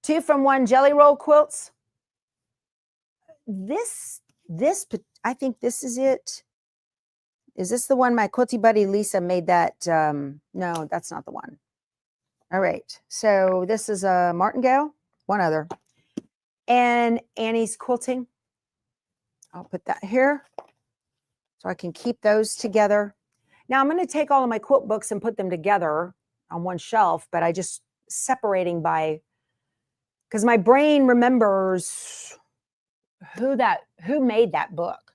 2-from-1 Jelly Roll Quilts. This, I think this is it. Is this the one my quilty buddy Lisa made that? No, that's not the one. All right. So this is a Martingale, one other. And Annie's Quilting. I'll put that here so I can keep those together. Now I'm going to take all of my quilt books and put them together on one shelf, but I just separating by, because my brain remembers who made that book.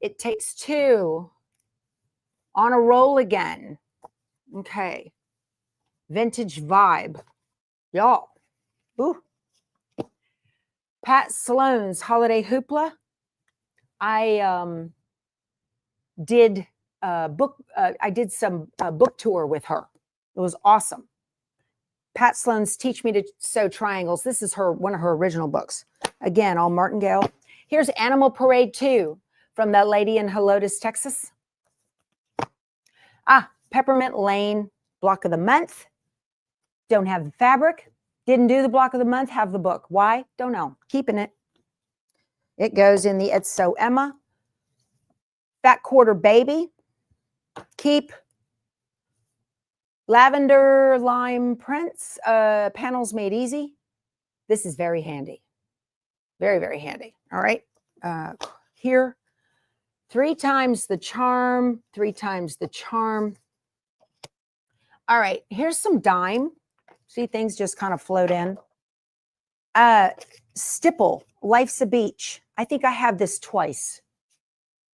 It Takes Two. On a Roll Again. Okay. Vintage Vibe. Y'all. Ooh. Pat Sloan's Holiday Hoopla. I did some book tour with her. It was awesome. Pat Sloan's Teach Me to Sew Triangles. This is one of her original books. Again, all Martingale. Here's Animal Parade 2 from that lady in Helotes, Texas. Peppermint Lane Block of the Month. Don't have the fabric. Didn't do the block of the month. Have the book. Why? Don't know. Keeping it. It goes in the It's Sew Emma. Fat Quarter Baby. Keep. Lavender Lime Prints. Panels Made Easy. This is very handy. Very, very handy. All right. Here. 3 times the charm. 3 times the charm. All right. Here's some dime. See, things just kind of float in. Stipple, Life's a Beach. I think I have this twice.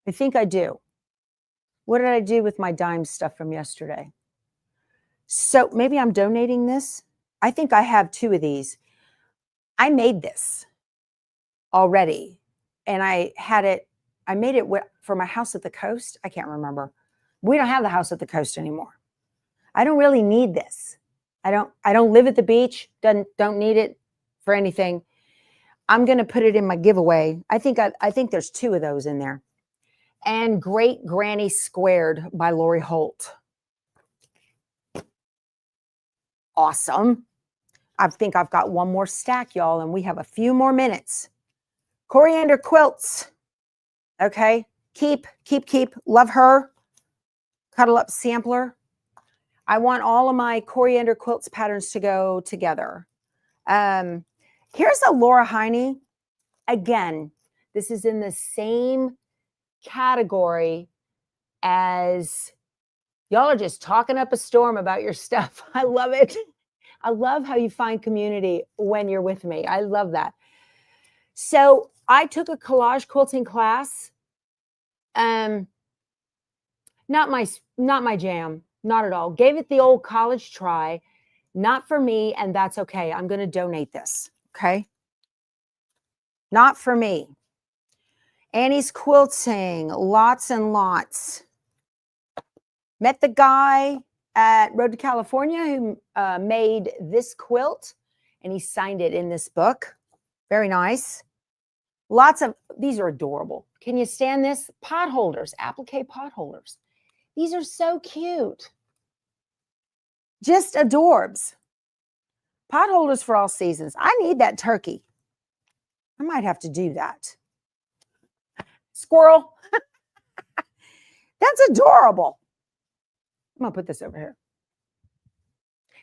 I think I do. What did I do with my dime stuff from yesterday? So maybe I'm donating this. I think I have 2 of these. I made this already. and I made it for my house at the coast. I can't remember. We don't have the house at the coast anymore. I don't really need this. I don't live at the beach. Don't need it for anything. I'm going to put it in my giveaway. I think there's 2 of those in there. And Great Granny Squared by Lori Holt. Awesome. I think I've got one more stack, y'all, and we have a few more minutes. Coriander quilts. Okay. Keep. Love her. Cuddle up sampler. I want all of my coriander quilts patterns to go together. Here's a Laura Heine. Again, this is in the same category as y'all are just talking up a storm about your stuff. I love it. I love how you find community when you're with me. I love that. So I took a collage quilting class. Not my jam, not at all. Gave it the old college try. Not for me, and that's okay. I'm going to donate this, okay? Not for me. Annie's Quilting, lots and lots. Met the guy at Road to California who made this quilt, and he signed it in this book. Very nice. Lots of, these are adorable. Can you stand this? Pot holders, applique pot holders. These are so cute. Just adorbs. Pot holders for all seasons. I need that turkey. I might have to do that. Squirrel. That's adorable. I'm going to put this over here.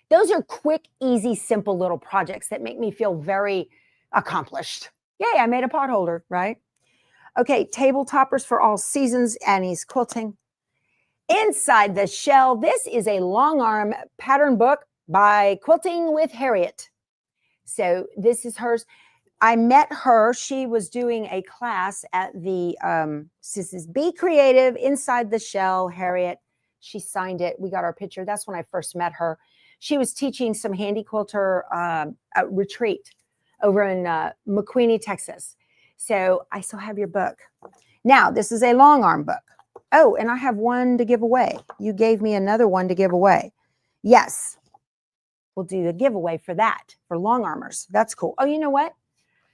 Those are quick, easy, simple little projects that make me feel very accomplished. Yay, I made a pot holder, right? Okay, table toppers for all seasons. Annie's Quilting. Inside the Shell. This is a long arm pattern book by Quilting with Harriet. So this is hers. I met her. She was doing a class at the, this is Be Creative, Inside the Shell, Harriet. She signed it. We got our picture. That's when I first met her. She was teaching some handy quilter retreat over in McQueenie, Texas. So I still have your book. Now, this is a long arm book. Oh, and I have one to give away. You gave me another one to give away. Yes. We'll do the giveaway for that, for long armers. That's cool. Oh, you know what?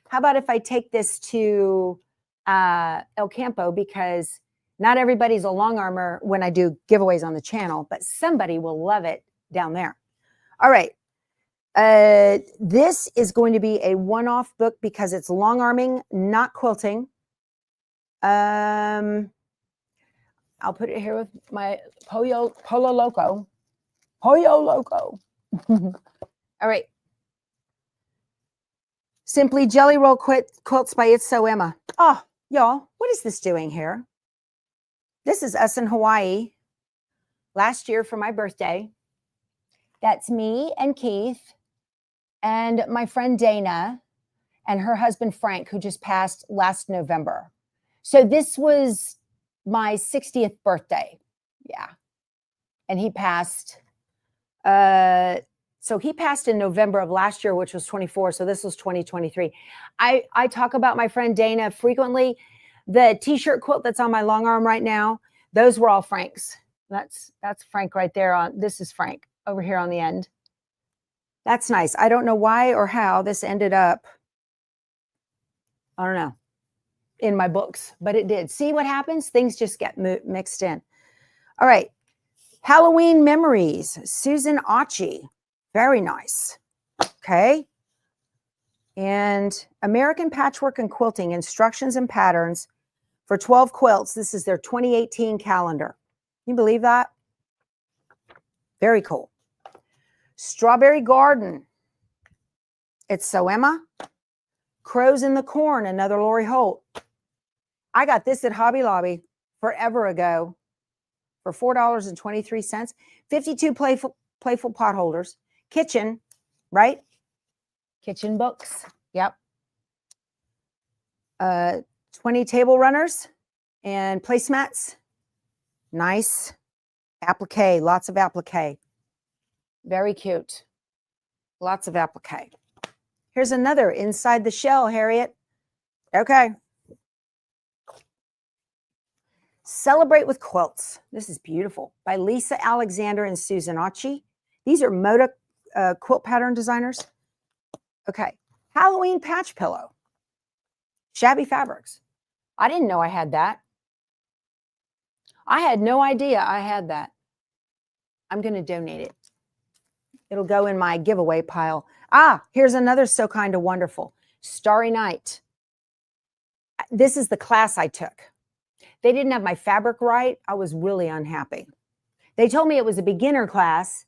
How about if I take this to El Campo, because not everybody's a long armor when I do giveaways on the channel, but somebody will love it down there. All right. This is going to be a one-off book because it's long arming, not quilting. I'll put it here with my Polo Loco. Pollo Loco. All right. Simply Jelly Roll Quilts by It's So Emma. Oh, y'all, what is this doing here? This is us in Hawaii last year for my birthday. That's me and Keith and my friend Dana and her husband Frank, who just passed last November. So this was my 60th birthday. Yeah. And he passed, so he passed in November of last year, which was 24. So this was 2023. I talk about my friend Dana frequently. The t-shirt quilt that's on my long arm right now, those were all Frank's. That's Frank right there on, this is Frank over here on the end. That's nice. I don't know why or how this ended up, I don't know, in my books, but it did. See what happens? Things just get mixed in. All right. Halloween Memories, Susan Achi. Very nice. Okay. And American Patchwork and Quilting, Instructions and Patterns for 12 Quilts. This is their 2018 calendar. Can you believe that? Very cool. Strawberry Garden. It's So Emma. Crows in the Corn, another Lori Holt. I got this at Hobby Lobby forever ago for $4.23. 52 playful pot holders. Kitchen, right? Kitchen books. Yep. 20 table runners and placemats. Nice. Applique, lots of applique. Very cute. Lots of applique. Here's another Inside the Shell, Harriet. Okay. Celebrate with Quilts. This is beautiful by Lisa Alexander and Susan Ochi. These are Moda quilt pattern designers. Okay. Halloween patch pillow. Shabby fabrics. I didn't know I had that. I had no idea I had that. I'm going to donate it. It'll go in my giveaway pile. Ah, here's another So Kind of Wonderful. Starry Night. This is the class I took. They didn't have my fabric right. I was really unhappy. They told me it was a beginner class,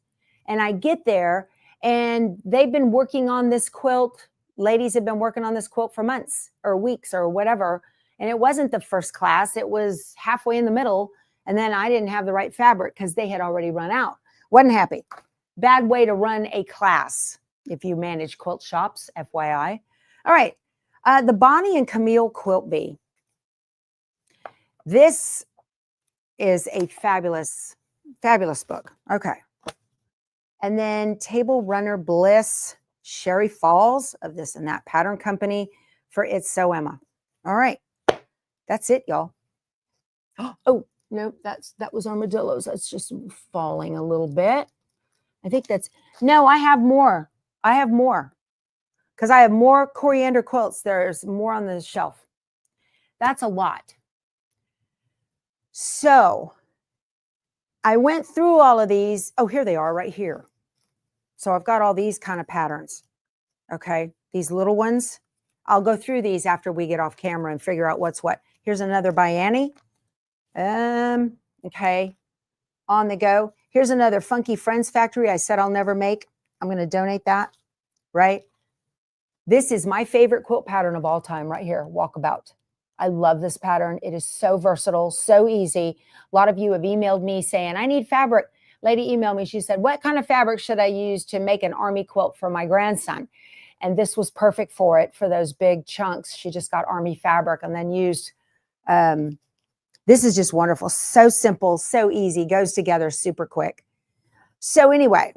and I get there, and they've been working on this quilt. Ladies have been working on this quilt for months or weeks or whatever, and it wasn't the first class. It was halfway in the middle, and then I didn't have the right fabric because they had already run out. Wasn't happy. Bad way to run a class if you manage quilt shops, FYI. All right, the Bonnie and Camille Quilt Bee. This is a fabulous, fabulous book. Okay. And then Table Runner Bliss, Sherry Falls of This and That Pattern Company for It's So Emma. All right. That's it, y'all. Oh, no, that was armadillos. That's just falling a little bit. I think that's, no, I have more. I have more. Because I have more coriander quilts. There's more on the shelf. That's a lot. So I went through all of these. Oh, here they are right here. So I've got all these kind of patterns. Okay. These little ones. I'll go through these after we get off camera and figure out what's what. Here's another by Annie. Okay. On the go. Here's another Funky Friends Factory. I said I'll never make. I'm going to donate that. Right. This is my favorite quilt pattern of all time right here. Walkabout. I love this pattern. It is so versatile, so easy. A lot of you have emailed me saying, I need fabric. Lady emailed me. She said, what kind of fabric should I use to make an army quilt for my grandson? And this was perfect for it, for those big chunks. She just got army fabric and then used, this is just wonderful. So simple, so easy, goes together super quick. So anyway,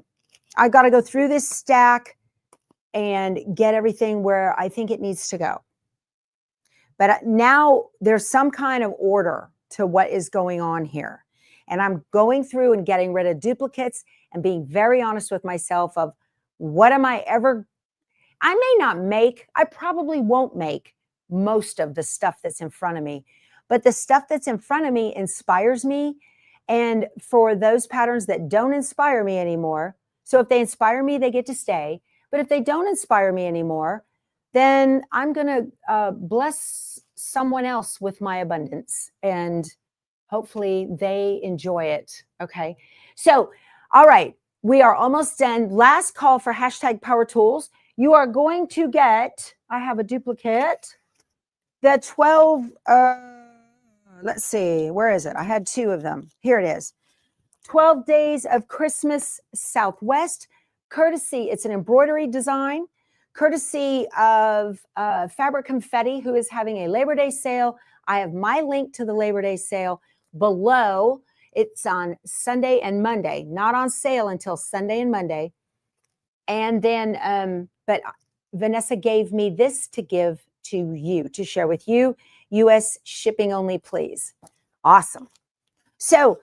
I got to go through this stack and get everything where I think it needs to go. But now there's some kind of order to what is going on here. And I'm going through and getting rid of duplicates and being very honest with myself of what am I ever, I may not make, I probably won't make most of the stuff that's in front of me, but the stuff that's in front of me inspires me. And for those patterns that don't inspire me anymore, so if they inspire me, they get to stay. But if they don't inspire me anymore, then I'm going to bless someone else with my abundance and hopefully they enjoy it. Okay. So, all right, we are almost done. Last call for hashtag Power Tools. You are going to get, I have a duplicate, the 12, let's see, where is it? I had two of them. Here it is. 12 Days of Christmas Southwest, courtesy, it's an embroidery design, courtesy of Fabric Confetti, who is having a Labor Day sale. I have my link to the Labor Day sale below. It's on Sunday and Monday, not on sale until Sunday and Monday. And then, but Vanessa gave me this to give to you, to share with you. US shipping only, please. Awesome. So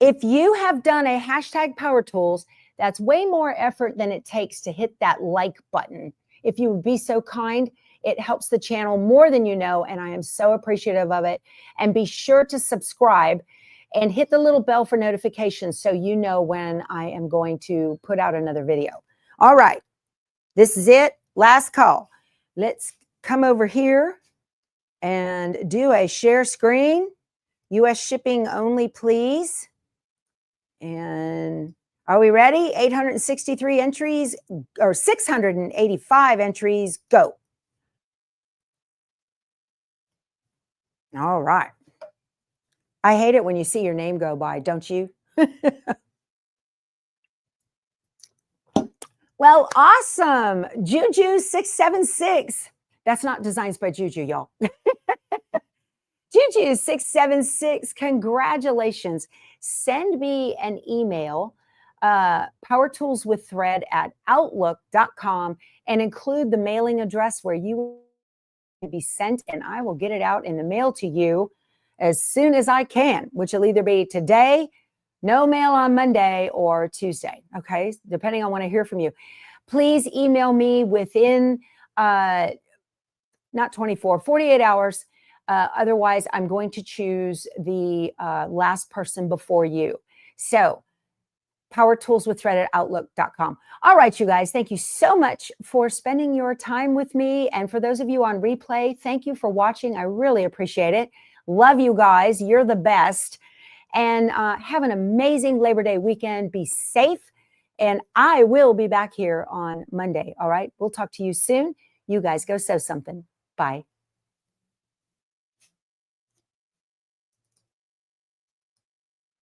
if you have done a hashtag Power Tools, that's way more effort than it takes to hit that like button. If you would be so kind, it helps the channel more than you know, and I am so appreciative of it. And be sure to subscribe and hit the little bell for notifications so you know when I am going to put out another video. All right, this is it. Last call. Let's come over here and do a share screen. US shipping only, please. And are we ready? 863 entries or 685 entries, go. All right. I hate it when you see your name go by, don't you? Well, awesome. Juju676. That's not Designs by Juju, y'all. Juju676, congratulations. Send me an email, powertoolswiththread@outlook.com, and include the mailing address where you will be sent, and I will get it out in the mail to you as soon as I can, which will either be today, no mail on Monday, or Tuesday. Okay, depending on when I hear from you. Please email me within not 24, 48 hours. Otherwise, I'm going to choose the last person before you. So powertoolswiththread@outlook.com. All right, you guys, thank you so much for spending your time with me. And for those of you on replay, thank you for watching. I really appreciate it. Love you guys. You're the best. And have an amazing Labor Day weekend. Be safe. And I will be back here on Monday. All right, we'll talk to you soon. You guys go sew something. Bye.